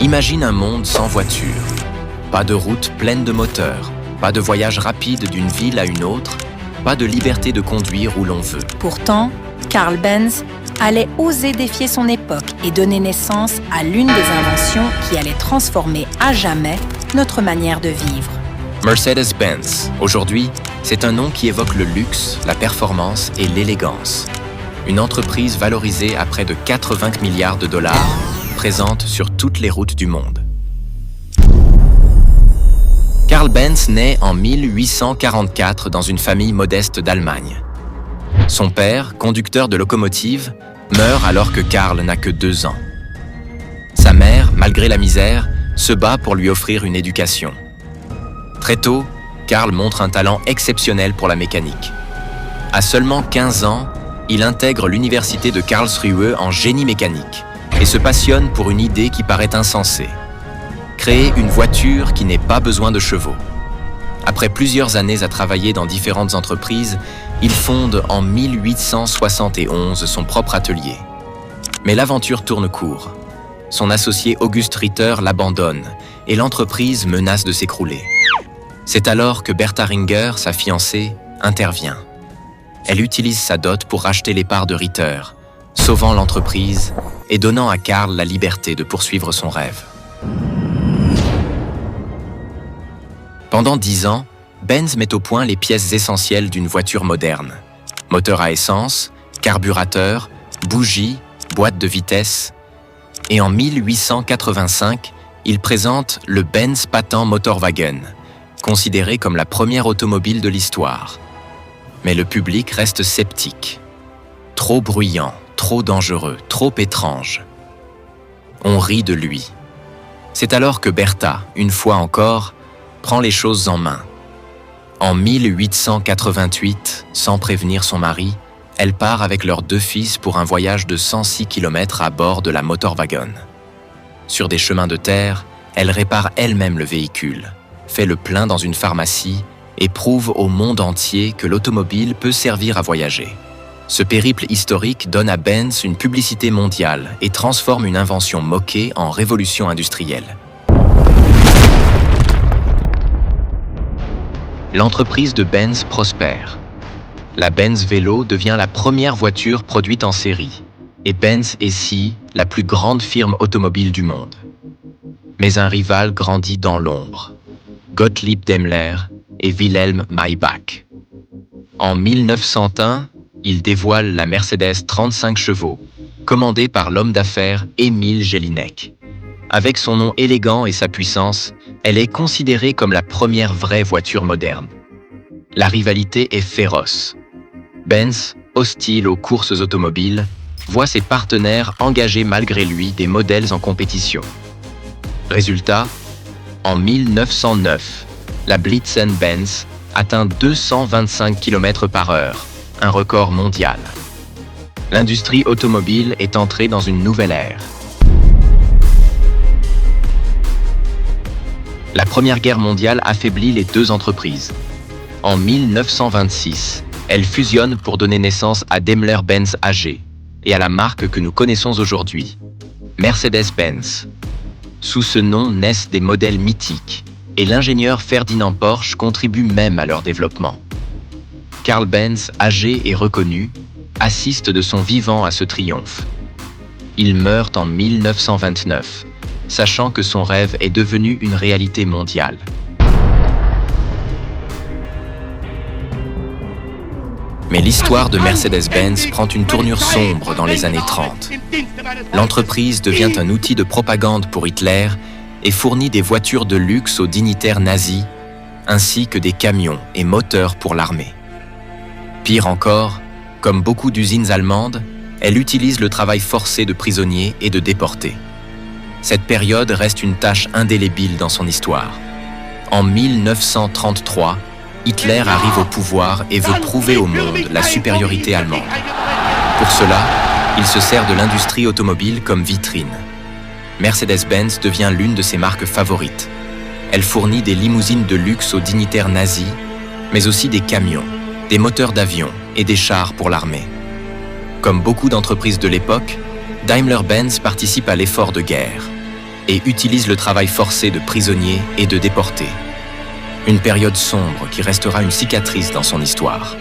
Imagine un monde sans voiture. Pas de route pleine de moteurs, pas de voyage rapide d'une ville à une autre, pas de liberté de conduire où l'on veut. Pourtant, Carl Benz allait oser défier son époque et donner naissance à l'une des inventions qui allait transformer à jamais notre manière de vivre. Mercedes-Benz, aujourd'hui, c'est un nom qui évoque le luxe, la performance et l'élégance. Une entreprise valorisée à près de 80 milliards de dollars, présente sur toutes les routes du monde. Carl Benz naît en 1844 dans une famille modeste d'Allemagne. Son père, conducteur de locomotive, meurt alors que Carl n'a que 2 ans. Sa mère, malgré la misère, se bat pour lui offrir une éducation. Très tôt, Carl montre un talent exceptionnel pour la mécanique. À seulement 15 ans, il intègre l'université de Karlsruhe en génie mécanique et se passionne pour une idée qui paraît insensée. Créer une voiture qui n'ait pas besoin de chevaux. Après plusieurs années à travailler dans différentes entreprises, il fonde en 1871 son propre atelier. Mais l'aventure tourne court. Son associé August Ritter l'abandonne et l'entreprise menace de s'écrouler. C'est alors que Bertha Ringer, sa fiancée, intervient. Elle utilise sa dot pour racheter les parts de Ritter, sauvant l'entreprise et donnant à Carl la liberté de poursuivre son rêve. Pendant 10 ans, Benz met au point les pièces essentielles d'une voiture moderne. Moteur à essence, carburateur, bougies, boîte de vitesse. Et en 1885, il présente le Benz Patent Motorwagen, considéré comme la première automobile de l'histoire. Mais le public reste sceptique. Trop bruyant, trop dangereux, trop étrange. On rit de lui. C'est alors que Bertha, une fois encore, prend les choses en main. En 1888, sans prévenir son mari, elle part avec leurs 2 fils pour un voyage de 106 km à bord de la Motorwagen. Sur des chemins de terre, elle répare elle-même le véhicule, fait le plein dans une pharmacie et prouve au monde entier que l'automobile peut servir à voyager. Ce périple historique donne à Benz une publicité mondiale et transforme une invention moquée en révolution industrielle. L'entreprise de Benz prospère. La Benz Vélo devient la première voiture produite en série et Benz est si la plus grande firme automobile du monde. Mais un rival grandit dans l'ombre. Gottlieb Daimler et Wilhelm Maybach. En 1901, il dévoile la Mercedes 35 chevaux, commandée par l'homme d'affaires Emil Jelinek. Avec son nom élégant et sa puissance, elle est considérée comme la première vraie voiture moderne. La rivalité est féroce. Benz, hostile aux courses automobiles, voit ses partenaires engager malgré lui des modèles en compétition. Résultat, en 1909, la Blitzen-Benz atteint 225 km/h, un record mondial. L'industrie automobile est entrée dans une nouvelle ère. La Première Guerre mondiale affaiblit les 2 entreprises. En 1926, elles fusionnent pour donner naissance à Daimler-Benz AG et à la marque que nous connaissons aujourd'hui, Mercedes-Benz. Sous ce nom naissent des modèles mythiques et l'ingénieur Ferdinand Porsche contribue même à leur développement. Carl Benz, âgé et reconnu, assiste de son vivant à ce triomphe. Il meurt en 1929, sachant que son rêve est devenu une réalité mondiale. Mais l'histoire de Mercedes-Benz prend une tournure sombre dans les années 30. L'entreprise devient un outil de propagande pour Hitler et fournit des voitures de luxe aux dignitaires nazis, ainsi que des camions et moteurs pour l'armée. Pire encore, comme beaucoup d'usines allemandes, elle utilise le travail forcé de prisonniers et de déportés. Cette période reste une tache indélébile dans son histoire. En 1933, Hitler arrive au pouvoir et veut prouver au monde la supériorité allemande. Pour cela, il se sert de l'industrie automobile comme vitrine. Mercedes-Benz devient l'une de ses marques favorites. Elle fournit des limousines de luxe aux dignitaires nazis, mais aussi des camions, des moteurs d'avion et des chars pour l'armée. Comme beaucoup d'entreprises de l'époque, Daimler-Benz participe à l'effort de guerre. et utilise le travail forcé de prisonniers et de déportés. Une période sombre qui restera une cicatrice dans son histoire.